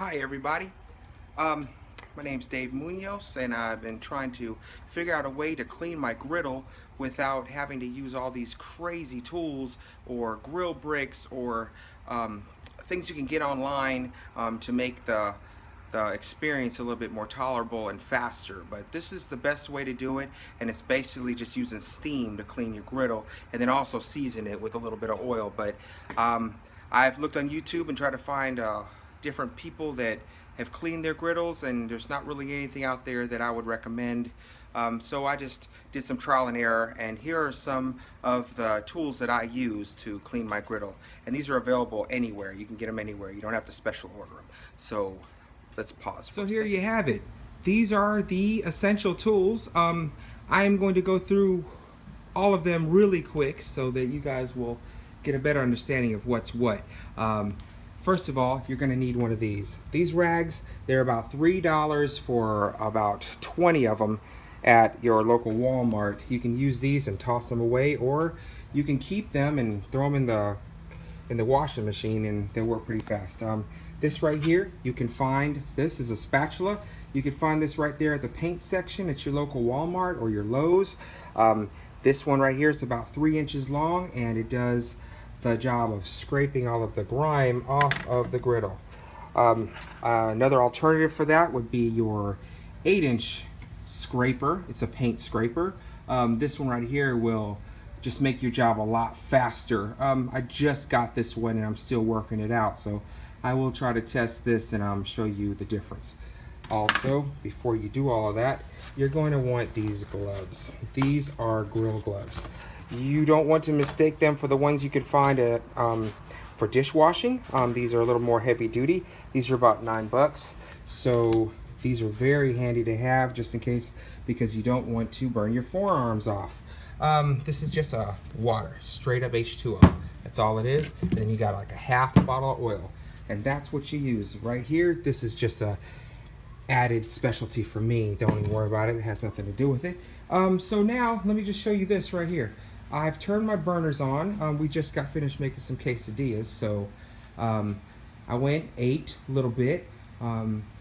Hi everybody. My name's Dave Munoz and I've been trying to figure out a way to clean my griddle without having to use all these crazy tools or grill bricks or things you can get online to make the experience a little bit more tolerable and faster. But this is the best way to do it, and it's basically just using steam to clean your griddle and then also season it with a little bit of oil. But I've looked on YouTube and tried to find different people that have cleaned their griddles, and there's not really anything out there that I would recommend. So I just did some trial and error, and here are some of the tools that I use to clean my griddle. And these are available anywhere. You can get them anywhere. You don't have to special order them. So let's pause. So here you have it. These are the essential tools. I am going to go through all of them really quick so that you guys will get a better understanding of what's what. First of all, you're going to need one of these. These rags, they're about $3 for about 20 of them at your local Walmart. You can use these and toss them away, or you can keep them and throw them in the washing machine, and they work pretty fast. This right here, you can find, this is a spatula. You can find this right there at the paint section at your local Walmart or your Lowe's. This one right here is about 3 inches long, and it does the job of scraping all of the grime off of the griddle. Another alternative for that would be your 8-inch scraper. It's a paint scraper. This one right here will just make your job a lot faster. I just got this one and I'm still working it out, so I will try to test this and show you the difference. Also, before you do all of that, you're going to want these gloves. These are grill gloves. You don't want to mistake them for the ones you can find at for dishwashing. These are a little more heavy duty. These are about $9, so these are very handy to have just in case, because you don't want to burn your forearms off. This is just a water, straight up H2O. That's all it is. And then you got like a half bottle of oil, and that's what you use right here. This is just a added specialty for me. Don't even worry about it. It has nothing to do with it. So now let me just show you this right here. I've turned my burners on. We just got finished making some quesadillas, so I went, ate a little bit,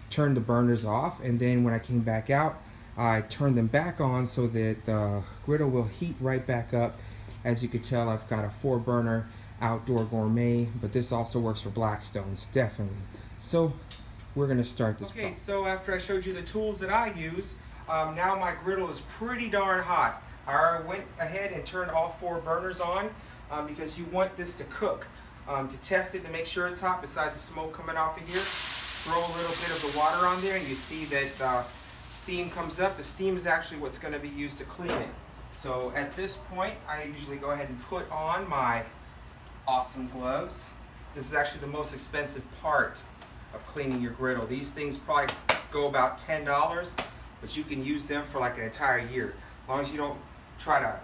turned the burners off, and then when I came back out, I turned them back on so that the griddle will heat right back up. As you can tell, I've got a 4-burner outdoor gourmet, but this also works for Blackstones, definitely. So we're gonna start this. Okay, so after I showed you the tools that I use, now my griddle is pretty darn hot. I went ahead and turned all 4 burners on because you want this to cook. To test it to make sure it's hot, besides the smoke coming off of here, throw a little bit of the water on there, and you see that steam comes up. The steam is actually what's going to be used to clean it. So at this point, I usually go ahead and put on my awesome gloves. This is actually the most expensive part of cleaning your griddle. These things probably go about $10, but you can use them for like an entire year. As long as you don't try to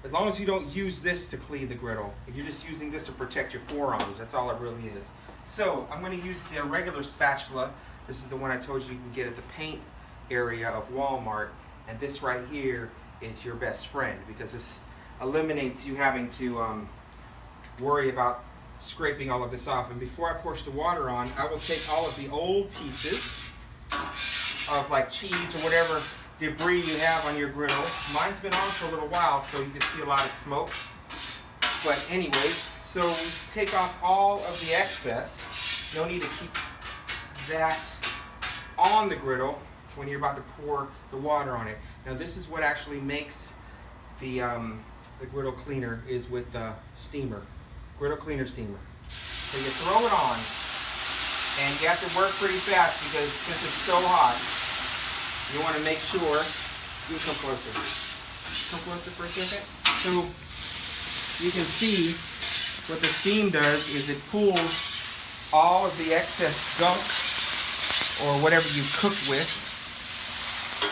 as long as you don't use this to clean the griddle. If you're just using this to protect your forearms, that's all it really is. So I'm going to use the regular spatula. This is the one I told you can get at the paint area of Walmart, and this right here is your best friend because this eliminates you having to worry about scraping all of this off. And before I push the water on, I will take all of the old pieces of like cheese or whatever debris you have on your griddle. Mine's been on for a little while, so you can see a lot of smoke. But anyways, so take off all of the excess. No need to keep that on the griddle when you're about to pour the water on it. Now this is what actually makes the griddle cleaner, is with the steamer, griddle cleaner steamer. So you throw it on, and you have to work pretty fast because since it's so hot, you want to make sure, you come closer. Come closer for a second. So you can see what the steam does is it pulls all of the excess gunk or whatever you cook with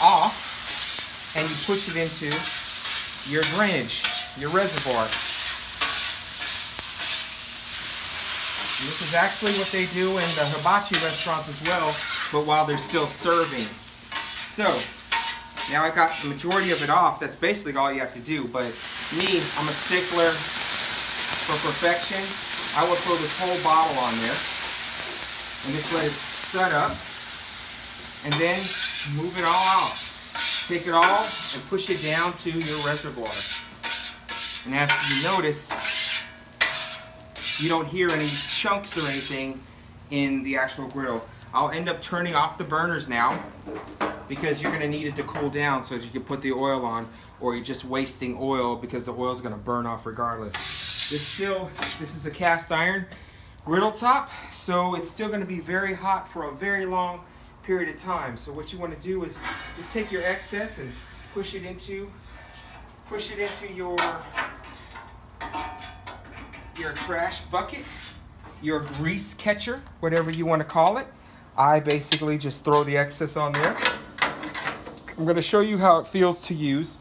off, and you push it into your drainage, your reservoir. And this is actually what they do in the hibachi restaurants as well, but while they're still serving. So, now I got the majority of it off. That's basically all you have to do, but me, I'm a stickler for perfection. I will throw this whole bottle on there. and just let it set up, and then move it all out. Take it all and push it down to your reservoir. And after you notice, you don't hear any chunks or anything in the actual griddle. I'll end up turning off the burners now because you're going to need it to cool down so that you can put the oil on, or you're just wasting oil because the oil is going to burn off regardless. This is a cast iron griddle top, so it's still going to be very hot for a very long period of time. So what you want to do is just take your excess and push it into your trash bucket, your grease catcher, whatever you want to call it. I basically just throw the excess on there. I'm going to show you how it feels to use.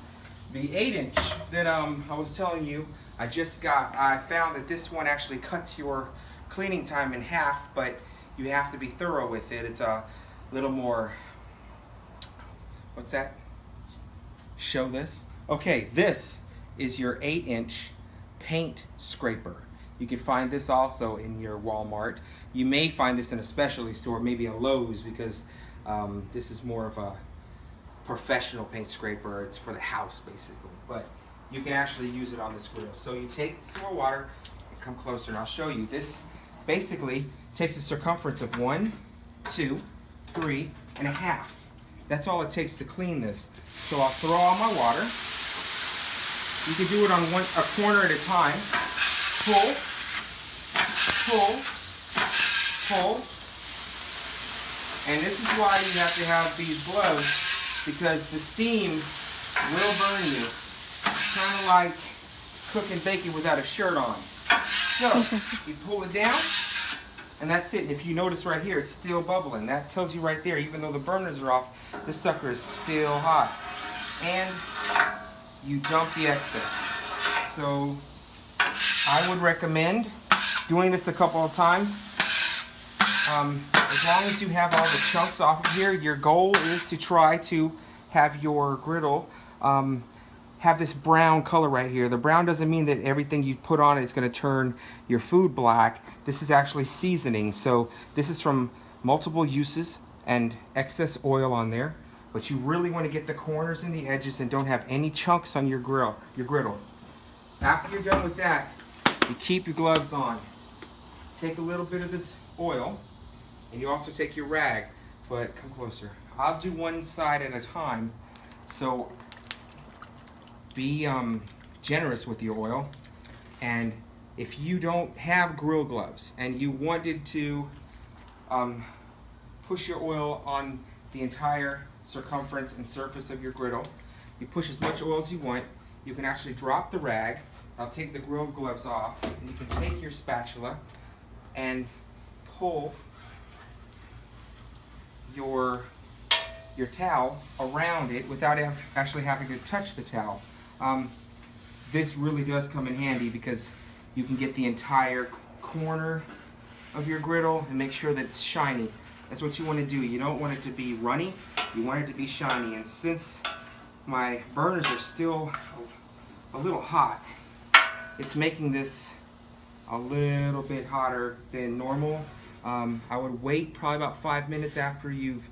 The 8-inch that I was telling you I just got, I found that this one actually cuts your cleaning time in half, but you have to be thorough with it. It's a little more, what's that? Show this. Okay, this is your 8-inch paint scraper. You can find this also in your Walmart. You may find this in a specialty store, maybe a Lowe's, because this is more of a professional paint scraper. It's for the house basically, but you can actually use it on this griddle. So you take some more water and come closer and I'll show you. This basically takes a circumference of 1, 2, 3 and a half. That's all it takes to clean this. So I'll throw all my water. You can do it on a corner at a time. Pull, pull, pull. And this is why you have to have these gloves, because the steam will burn you. It's kind of like cooking bacon without a shirt on. So you pull it down, and that's it. And if you notice right here, it's still bubbling. That tells you right there, even though the burners are off, this sucker is still hot. And you dump the excess. So I would recommend doing this a couple of times. As long as you have all the chunks off of here, your goal is to try to have your griddle have this brown color right here. The brown doesn't mean that everything you put on it is going to turn your food black. This is actually seasoning. So this is from multiple uses and excess oil on there. But you really want to get the corners and the edges and don't have any chunks on your griddle. After you're done with that, you keep your gloves on. Take a little bit of this oil, and you also take your rag, but come closer. I'll do one side at a time, so be generous with your oil. And if you don't have grill gloves and you wanted to push your oil on the entire circumference and surface of your griddle, you push as much oil as you want. You can actually drop the rag. I'll take the grill gloves off, and you can take your spatula and pull your towel around it without actually having to touch the towel. This really does come in handy because you can get the entire corner of your griddle and make sure that it's shiny. That's what you want to do. You don't want it to be runny, you want it to be shiny. And since my burners are still a little hot, it's making this a little bit hotter than normal. I would wait probably about 5 minutes after you've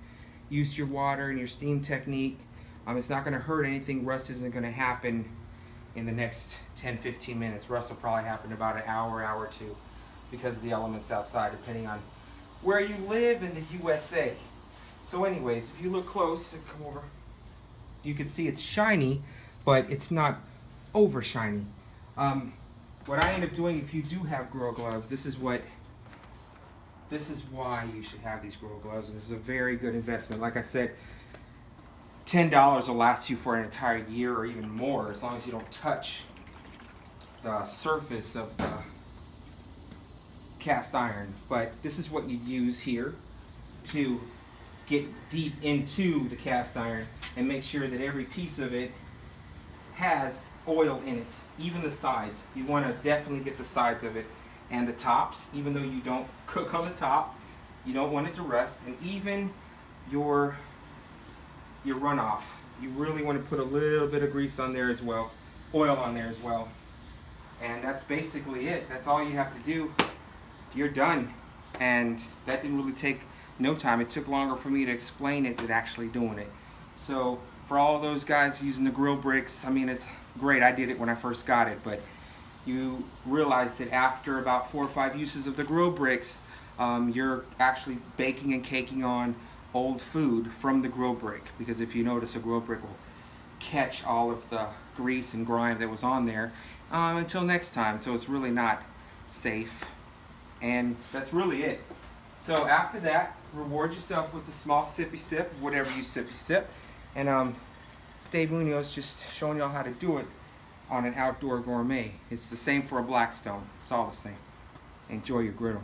used your water and your steam technique. It's not going to hurt anything. Rust isn't going to happen in the next 10-15 minutes. Rust will probably happen in about an hour or two because of the elements outside, depending on where you live in the USA. So anyways, if you look close and come over, you can see it's shiny, but it's not over shiny. What I end up doing, if you do have grill gloves, this is why you should have these grill gloves, and this is a very good investment. Like I said, $10 will last you for an entire year or even more, as long as you don't touch the surface of the cast iron. But this is what you use here to get deep into the cast iron and make sure that every piece of it has oil in it, even the sides. You want to definitely get the sides of it and the tops, even though you don't cook on the top. You don't want it to rust. And even your runoff, you really want to put a little bit of grease on there as well, oil on there as well. And that's basically it. That's all you have to do. You're done. And that didn't really take no time. It took longer for me to explain it than actually doing it. So for all those guys using the grill bricks, I mean, it's great. I did it when I first got it, but you realize that after about 4 or 5 uses of the grill bricks, you're actually baking and caking on old food from the grill brick. Because if you notice, a grill brick will catch all of the grease and grime that was on there until next time. So it's really not safe. And that's really it. So after that, reward yourself with a small sippy sip, whatever you sippy sip. And it's Dave Munoz just showing y'all how to do it on an outdoor gourmet. It's the same for a Blackstone. It's all the same. Enjoy your griddle.